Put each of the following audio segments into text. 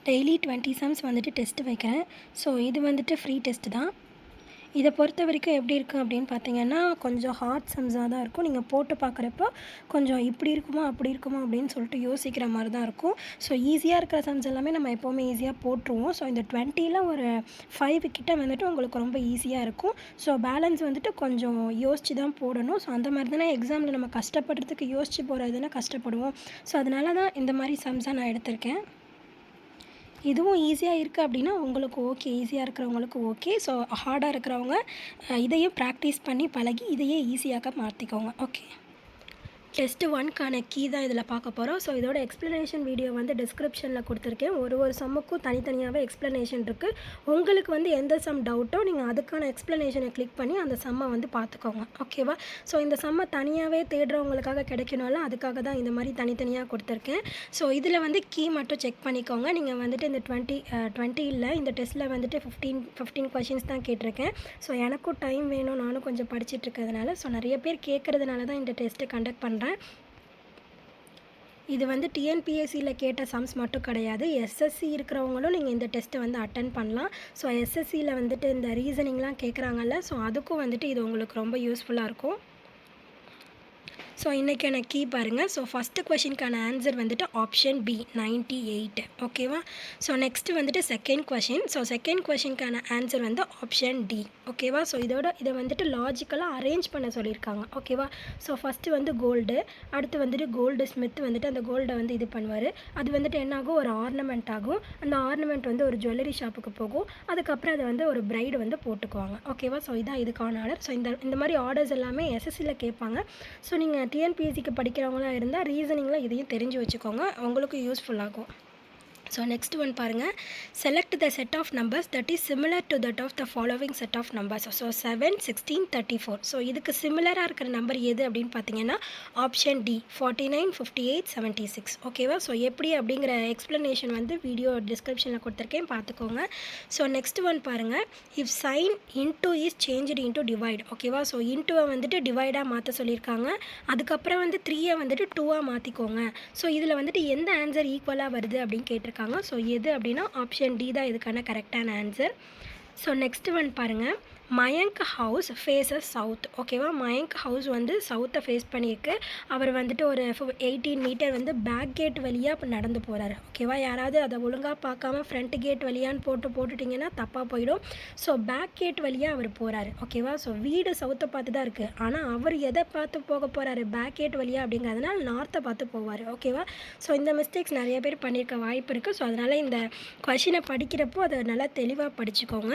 Daily 20 sums வந்துட்டு test வைக்கிறேன். So இது வந்துட்டு ஃப்ரீ டெஸ்ட்டு தான். இதை பொறுத்த வரைக்கும் எப்படி இருக்குது அப்படின்னு பார்த்தீங்கன்னா, கொஞ்சம் ஹார்ட் சம்ஸாக தான் இருக்கும். நீங்கள் போட்டு பார்க்குறப்போ கொஞ்சம் இப்படி இருக்குமா, அப்படி இருக்குமா அப்படின்னு சொல்லிட்டு யோசிக்கிற மாதிரி தான் இருக்கும். ஸோ ஈஸியாக இருக்கிற சம்ஸ் எல்லாமே நம்ம எப்போவுமே ஈஸியாக போட்டுருவோம். ஸோ இந்த 20ல் ஒரு 5 கிட்ட வந்துட்டு உங்களுக்கு ரொம்ப ஈஸியாக இருக்கும். ஸோ பேலன்ஸ் வந்துட்டு கொஞ்சம் யோசித்து தான் போடணும். ஸோ அந்த மாதிரி தானே எக்ஸாமில் நம்ம கஷ்டப்படுறதுக்கு யோசித்து போகிறதுனா கஷ்டப்படுவோம். ஸோ அதனால தான் இந்த மாதிரி சம்ஸாக நான் எடுத்திருக்கேன். இதுவும் ஈஸியாக இருக்குது அப்படின்னா உங்களுக்கு ஓகே, ஈஸியாக இருக்கிறவங்களுக்கு ஓகே. ஸோ ஹார்டாக இருக்கிறவங்க இதையும் ப்ராக்டிஸ் பண்ணி பழகி இதையே ஈஸியாக மாற்றிக்கோங்க. ஓகே, டெஸ்ட்டு 1க்கான கீ தான் இதில் பார்க்க போகிறோம். ஸோ இதோட எக்ஸ்ப்ளனேஷன் வீடியோ வந்து டிஸ்கிரிப்ஷனில் கொடுத்துருக்கேன். ஒரு சம்முக்கும் தனித்தனியாகவே எக்ஸ்ப்ளனேஷன் இருக்குது. உங்களுக்கு வந்து எந்த சம் டவுட்டோ நீங்கள் அதுக்கான எக்ஸ்ப்ளனேஷனை கிளிக் பண்ணி அந்த சம்மை வந்து பார்த்துக்கோங்க. ஓகேவா? ஸோ இந்த சம்மை தனியாகவே தேடுறவங்களுக்காக கிடைக்கணும்ல, அதுக்காக தான் இந்த மாதிரி தனித்தனியாக கொடுத்துருக்கேன். ஸோ இதில் வந்து கீ மட்டும் செக் பண்ணிக்கோங்க. நீங்கள் வந்துட்டு இந்த 20 இல்லை, இந்த டெஸ்ட்டில் வந்துட்டு 15 கொஷின்ஸ் தான் கேட்டிருக்கேன். ஸோ எனக்கும் டைம் வேணும், நானும் கொஞ்சம் படிச்சுட்டு இருக்கிறதுனால, ஸோ நிறைய பேர் கேட்குறதுனால தான் இந்த டெஸ்ட்டை கண்டக்ட் பண்ணுறேன். இது வந்து டிஎன்பிஎஸ்சியில் கேட்ட சம்ஸ் மட்டும் கிடையாது. எஸ்எஸ்சி இருக்கிறவங்களும் நீங்கள் இந்த டெஸ்ட்டை வந்து அட்டன் பண்ணலாம். ஸோ எஸ்எஸ்சியில் வந்துட்டு இந்த ரீசனிங்லாம் கேட்குறாங்கல்ல, ஸோ அதுக்கும் வந்துட்டு இது உங்களுக்கு ரொம்ப யூஸ்ஃபுல்லாக இருக்கும். ஸோ இன்றைக்கான கீ பாருங்கள். ஸோ ஃபஸ்ட்டு கொஷினுக்கான ஆன்சர் வந்துட்டு ஆப்ஷன் பி 98. ஓகேவா? ஸோ நெக்ஸ்ட்டு வந்துட்டு செகண்ட் கொஷின். ஸோ செகண்ட் கொஷினுக்கான ஆன்சர் வந்து ஆப்ஷன் டி. ஓகேவா? ஸோ இதை வந்துட்டு லாஜிக்கலாக அரேஞ்ச் பண்ண சொல்லியிருக்காங்க. ஓகேவா? ஸோ ஃபஸ்ட்டு வந்து கோல்டு, அடுத்து வந்துட்டு கோல்டு ஸ்மித் வந்துட்டு அந்த கோல்டை வந்து இது பண்ணுவார். அது வந்துட்டு என்னாகும், ஒரு ஆர்னமெண்ட் ஆகும். அந்த ஆர்னமெண்ட் வந்து ஒரு ஜுவல்லரி ஷாப்புக்கு போகும். அதுக்கப்புறம் அதை வந்து ஒரு பிரைடு வந்து போட்டுக்குவாங்க. ஓகேவா? ஸோ இதான் இதுக்கான ஆர்டர். ஸோ இந்த மாதிரி ஆர்டர்ஸ் எல்லாமே எஸ்எஸ்சியில் கேட்பாங்க. ஸோ நீங்கள் டிஎன்பிஎஸ்சிக்கு படிக்கிறவங்களாம் இருந்தால் ரீசனிங்கில் இதையும் தெரிஞ்சு வச்சுக்கோங்க, உங்களுக்கு யூஸ்ஃபுல்லாகும். ஸோ நெக்ஸ்ட் ஒன் பாருங்கள். Select the set of numbers that is similar to that of the following set of numbers. So 7, 16, 34. So இதுக்கு சிமிலராக இருக்கிற நம்பர் எது அப்படின்னு பார்த்தீங்கன்னா ஆப்ஷன் டி 49, 58, 76. ஓகேவா? ஸோ எப்படி அப்படிங்கிற எக்ஸ்ப்ளனேஷன் வந்து வீடியோ டிஸ்கிரிப்ஷனில் கொடுத்துருக்கேன், பார்த்துக்கோங்க. ஸோ நெக்ஸ்ட் ஒன் பாருங்கள். If sign into is changed into divide. ஓகேவா? ஸோ இன்டூவை வந்துட்டு டிவைடாக மாற்ற சொல்லியிருக்காங்க. அதுக்கப்புறம் வந்து 3யை வந்துட்டு 2ஆக மாற்றிக்கோங்க. ஸோ இதில் வந்துட்டு எந்த ஆன்சர் ஈக்குவலாக வருது அப்படின்னு கேட்டிருக்காங்க. ஸோ எது அப்படின்னா ஆப்ஷன் டி தான் இதுக்கான கரெக்டான ஆன்சர். ஸோ நெக்ஸ்ட் ஒன் பாருங்கள். Mayank house faces south. ஓகேவா? மயங்க் ஹவுஸ் வந்து சவுத்தை ஃபேஸ் பண்ணியிருக்கு. அவர் வந்துட்டு ஒரு 18 மீட்டர் வந்து பேக் கேட் வழியாக இப்போ நடந்து போகிறாரு. ஓகேவா? யாராவது அதை ஒழுங்காக பார்க்காம ஃப்ரண்ட் கேட் வழியான்னு போட்டுட்டிங்கன்னா தப்பாக போயிடும். ஸோ பேக் கேட் வழியாக அவர் போகிறாரு. ஓகேவா? ஸோ வீடு சவுத்தை பார்த்து தான் இருக்குது, ஆனால் அவர் எதை பார்த்து போக போகிறாரு, பேக் கேட் வழியாக அப்படிங்கிறதுனால நார்த்தை பார்த்து போவார். ஓகேவா? ஸோ இந்த மிஸ்டேக்ஸ் நிறைய பேர் பண்ணியிருக்க வாய்ப்பு இருக்குது. ஸோ அதனால் இந்த கொஷினை படிக்கிறப்போ அதை நல்லா தெளிவாக படிச்சுக்கோங்க.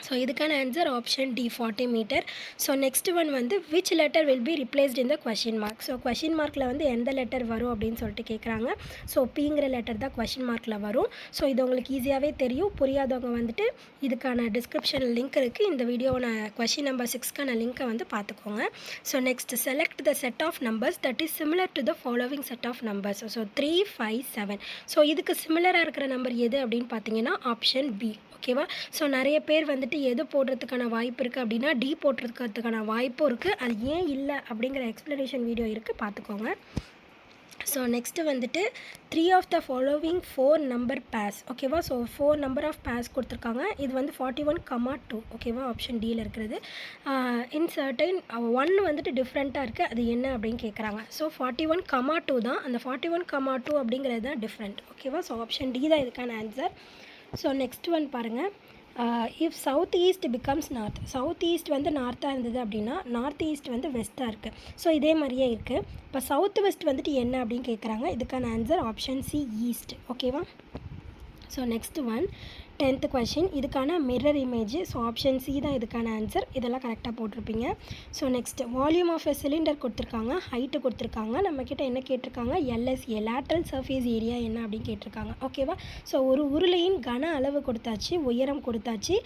ஸோ இதுக்கான answer option D 40 metre. So next one வந்து which letter will be replaced in the question mark. So question மார்க்கில் வந்து எந்த லெட்டர் வரும் அப்படின்னு சொல்லிட்டு கேட்குறாங்க. ஸோ பிங்கிற லெட்டர் தான் கொஷின் மார்க்கில் வரும். ஸோ இது உங்களுக்கு ஈஸியாகவே தெரியும். புரியாதவங்க வந்துட்டு இதுக்கான டிஸ்கிரிப்ஷன் லிங்க் இருக்குது. இந்த வீடியோவை கொஷின் நம்பர் 6க்கான லிங்க்கை வந்து பார்த்துக்கோங்க. So next select the set of numbers that is similar to the following set of numbers. So 3, 5, 7. So இதுக்கு சிமிலராக இருக்கிற நம்பர் எது அப்படின்னு பார்த்தீங்கன்னா ஆப்ஷன் பி. ஓகேவா? ஸோ நிறைய பேர் வந்துட்டு எது போடுறதுக்கான வாய்ப்பு இருக்குது அப்படின்னா டி போடுறதுக்கான வாய்ப்பும் இருக்குது. அது ஏன் இல்லை அப்படிங்கிற எக்ஸ்ப்ளனேஷன் வீடியோ இருக்குது, பார்த்துக்கோங்க. ஸோ நெக்ஸ்ட்டு வந்துட்டு 3 of the following 4 number pairs. ஓகேவா? ஸோ 4 நம்பர் ஆஃப் பேஸ் கொடுத்துருக்காங்க. இது வந்து 41,2. ஓகேவா? ஆப்ஷன் டியில் இருக்கிறது. இன்சர்டைன் 1 வந்துட்டு டிஃப்ரெண்ட்டாக இருக்குது, அது என்ன அப்படின்னு கேட்குறாங்க. ஸோ 41,2 தான். அந்த 41,2 அப்படிங்கிறது தான் டிஃப்ரெண்ட். ஓகேவா? ஸோ ஆப்ஷன் டி தான் இதுக்கான ஆன்சர். ஸோ நெக்ஸ்ட் ஒன் பாருங்கள். If south east becomes north. South east வந்து நார்த்தாக இருந்தது அப்படின்னா நார்த் ஈஸ்ட் வந்து வெஸ்ட்டாக இருக்குது. ஸோ இதே மாதிரியே இருக்குது. இப்போ சவுத் வெஸ்ட் வந்துட்டு என்ன அப்படின்னு கேட்குறாங்க. இதுக்கான ஆன்சர் ஆப்ஷன் சி ஈஸ்ட். ஓகேவா? So next one 10th question. இதுக்கான mirror image. So option C தான் இதுக்கான ஆன்சர். இதெல்லாம் கரெக்டாக போட்டிருப்பீங்க. So next volume of a cylinder கொடுத்துருக்காங்க, ஹைட்டு கொடுத்துருக்காங்க. நம்மக்கிட்ட என்ன கேட்டிருக்காங்க, எல்எஸ்ஏ லேட்ரல் சர்ஃபேஸ் ஏரியா என்ன அப்படின்னு கேட்டிருக்காங்க. ஓகேவா? ஸோ ஒரு உருளையின் கன அளவு கொடுத்தாச்சு, உயரம் கொடுத்தாச்சு,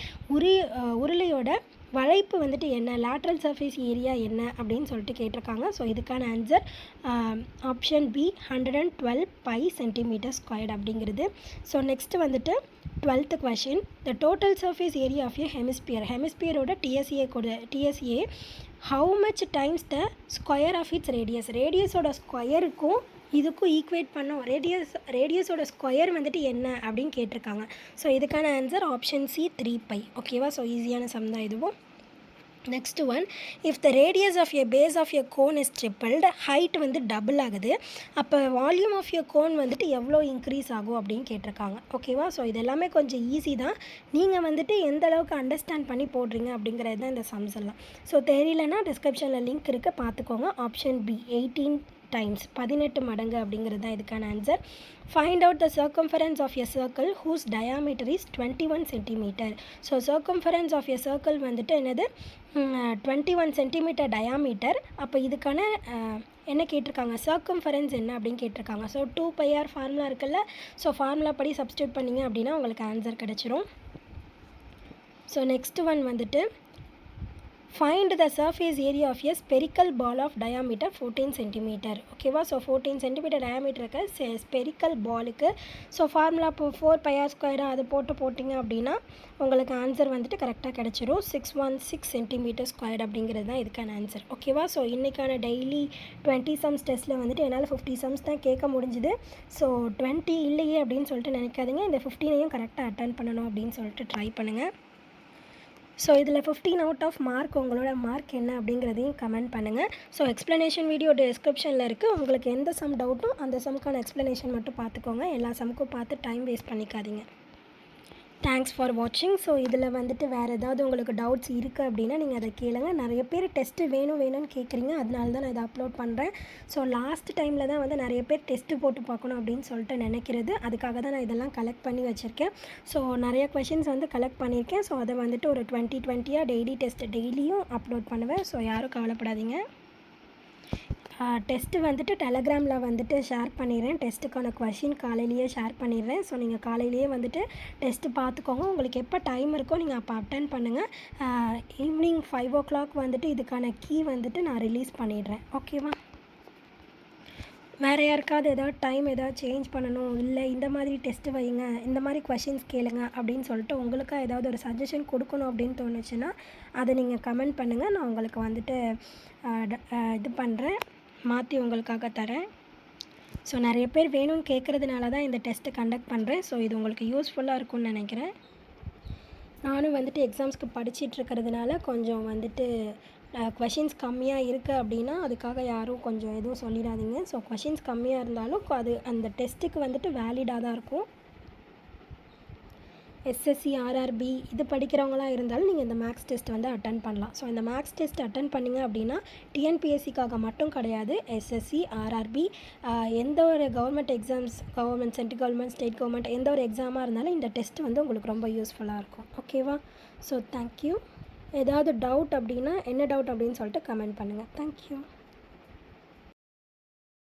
உருளையோட வளைப்பு வந்துட்டு என்ன, லேட்ரல் சர்ஃபேஸ் ஏரியா என்ன அப்படின்னு சொல்லிட்டு கேட்டிருக்காங்க. ஸோ இதுக்கான answer option B 112 pi centimetre squared அப்படிங்கிறது. ஸோ நெக்ஸ்ட்டு வந்துட்டு 12th question. The total surface area of a ஹெமிஸ்பியரோட TSA how much times the square of its radius. ரேடியஸோட ஸ்கொயருக்கும் இதுக்கும் ஈக்குவேட் பண்ணோம். ரேடியஸோட ஸ்கொயர் வந்துட்டு என்ன அப்படின்னு கேட்டிருக்காங்க. ஸோ இதுக்கான ஆன்சர் ஆப்ஷன் சி 3π. ஓகேவா? ஸோ ஈஸியான சம் தான் இதுவும். Next one, if the radius of a base of a cone is tripled, height வந்து டபுள் ஆகுது, அப்போ வால்யூம் ஆஃப் எ கோன் வந்துட்டு எவ்வளோ இன்க்ரீஸ் ஆகும் அப்படின்னு கேட்டிருக்காங்க. ஓகேவா? ஸோ இது எல்லாமே கொஞ்சம் ஈஸி தான். நீங்கள் வந்துட்டு எந்த அளவுக்கு அண்டர்ஸ்டாண்ட் பண்ணி போடுறீங்க அப்படிங்கிறது தான் இந்த சம்ஸ் எல்லாம். ஸோ தெரியலனா டிஸ்கிரிப்ஷனில் லிங்க் இருக்குது, பார்த்துக்கோங்க. ஆப்ஷன் பி 18 டைம்ஸ், 18 மடங்கு அப்படிங்கிறது தான் இதுக்கான answer. Find out the circumference of a circle whose diameter is 21 centimetre. So circumference of a circle வந்துட்டு என்னது, 21 சென்டிமீட்டர் டயாமீட்டர். அப்போ இதுக்கான என்ன கேட்டிருக்காங்க, சர்க்கம்ஃபரன்ஸ் என்ன அப்படின்னு கேட்டிருக்காங்க. ஸோ 2πr ஃபார்முலா இருக்குல்ல, ஸோ ஃபார்முலா படி சப்ஸ்டியூட் பண்ணிங்க அப்படின்னா உங்களுக்கு ஆன்சர் கிடச்சிரும். ஸோ நெக்ஸ்ட் ஒன் வந்துட்டு, find the surface area of a spherical ball of diameter 14 centimetre. ஓகேவா? ஸோ 14 சென்டிமீட்டர் டயாமீட்டர் இருக்க ஸ்பெரிக்கல் பாலுக்கு ஸோ ஃபார்முலா இப்போ 4πr² அது போட்டிங்க அப்படின்னா உங்களுக்கு ஆன்சர் வந்துட்டு கரெக்டாக கிடச்சிரும். 616 சென்டிமீட்டர் ஸ்கொயர் அப்படிங்கிறது தான் இதுக்கான ஆன்சர். ஓகேவா? ஸோ இன்றைக்கான டெய்லி 20 சம்ஸ் டெஸ்ட்டில் வந்துட்டு என்னால் 50 சம்ஸ் தான் கேட்க முடிஞ்சுது. ஸோ 20 இல்லையே அப்படின்னு சொல்லிட்டு நினைக்காதீங்க. இந்த 15ஐயும் கரெக்டாக அட்டன் பண்ணணும் அப்படின்னு சொல்லிட்டு ட்ரை பண்ணுங்கள். ஸோ இதில் 15 அவுட் ஆஃப் மார்க் உங்களோட மார்க் என்ன அப்படிங்கிறதையும் கமெண்ட் பண்ணுங்கள். ஸோ எக்ஸ்ப்ளனேஷன் வீடியோ டிஸ்கிரிப்ஷனில் இருக்குது. உங்களுக்கு எந்த சம் டவுட்டும் அந்த சம்க்கான எக்ஸ்ப்ளனேஷன் மட்டும் பார்த்துக்கோங்க. எல்லா சம்முக்கும் பார்த்து டைம் வேஸ்ட் பண்ணிக்காதீங்க. தேங்க்ஸ் ஃபார் வாட்சிங். ஸோ இதில் வந்துட்டு வேறு ஏதாவது உங்களுக்கு டவுட்ஸ் இருக்குது அப்படின்னா நீங்கள் அதை கேளுங்க. நிறைய பேர் டெஸ்ட்டு வேணும்னு கேட்குறீங்க, அதனால தான் நான் இதை அப்லோட் பண்ணுறேன். ஸோ லாஸ்ட் டைமில் தான் வந்து நிறைய பேர் டெஸ்ட்டு போட்டு பார்க்கணும் அப்படின்னு சொல்லிட்டு நினைக்கிறது. அதுக்காக தான் நான் இதெல்லாம் கலெக்ட் பண்ணி வச்சுருக்கேன். ஸோ நிறைய கொஷின்ஸ் வந்து கலெக்ட் பண்ணியிருக்கேன். ஸோ அதை வந்துட்டு ஒரு 20 டெய்லி டெஸ்ட்டு டெய்லியும் அப்லோட் பண்ணுவேன். ஸோ யாரும் கவலைப்படாதீங்க. டெஸ்ட்டு வந்துட்டு டெலகிராமில் வந்துட்டு ஷேர் பண்ணிடுறேன். டெஸ்ட்டுக்கான கொஷின் காலையிலேயே ஷேர் பண்ணிடுறேன். ஸோ நீங்கள் காலையிலேயே வந்துட்டு டெஸ்ட்டு பார்த்துக்கோங்க. உங்களுக்கு எப்போ டைம் இருக்கோ நீங்கள் அப்போ அட்டன் பண்ணுங்கள். ஈவினிங் 5 o'clock வந்துட்டு இதுக்கான கீ வந்துட்டு நான் ரிலீஸ் பண்ணிடுறேன். ஓகேவா? வேறு யாருக்காவது ஏதாவது டைம் ஏதாவது சேஞ்ச் பண்ணணும், இல்லை இந்த மாதிரி டெஸ்ட்டு வைங்க, இந்த மாதிரி கொஷின்ஸ் கேளுங்க அப்படின்னு சொல்லிட்டு உங்களுக்காக ஏதாவது ஒரு சஜஷன் கொடுக்கணும் அப்படின்னு தோணுச்சுன்னா அதை நீங்கள் கமெண்ட் பண்ணுங்கள். நான் உங்களுக்கு வந்துட்டு இது பண்ணுறேன், மாற்றி உங்களுக்காக தரேன். ஸோ நிறைய பேர் வேணும்னு கேட்குறதுனால தான் இந்த டெஸ்ட்டு கண்டக்ட் பண்ணுறேன். ஸோ இது உங்களுக்கு யூஸ்ஃபுல்லாக இருக்கும்னு நினைக்கிறேன். நானும் வந்துட்டு எக்ஸாம்ஸ்க்கு படிச்சிட்ருக்கிறதுனால கொஞ்சம் வந்துட்டு கொஷின்ஸ் கம்மியாக இருக்குது அப்படின்னா அதுக்காக யாரும் கொஞ்சம் எதுவும் சொல்லிடாதீங்க. ஸோ கொஷின்ஸ் கம்மியாக இருந்தாலும் அது அந்த டெஸ்ட்டுக்கு வந்துட்டு வேலிடாக தான் இருக்கும். எஸ்எஸ்சி, ஆர்ஆர்பி இது படிக்கிறவங்களாம் இருந்தாலும் நீங்கள் இந்த மேக்ஸ் டெஸ்ட் வந்து அட்டன் பண்ணலாம். ஸோ இந்த மேக்ஸ் டெஸ்ட் அட்டன் பண்ணிங்க அப்படின்னா டிஎன்பிஎஸ்சிக்காக மட்டும் கிடையாது, எஸ்எஸ்சி, ஆர்ஆர்பி எந்த ஒரு government exams, government, central government, state government எந்த ஒரு எக்ஸாமாக இருந்தாலும் இந்த டெஸ்ட் வந்து உங்களுக்கு ரொம்ப யூஸ்ஃபுல்லாக இருக்கும். ஓகேவா? So thank you. ஏதாவது டவுட் அப்படின்னா என்ன டவுட் அப்படின்னு சொல்லிட்டு கமெண்ட் பண்ணுங்கள். தேங்க்யூ.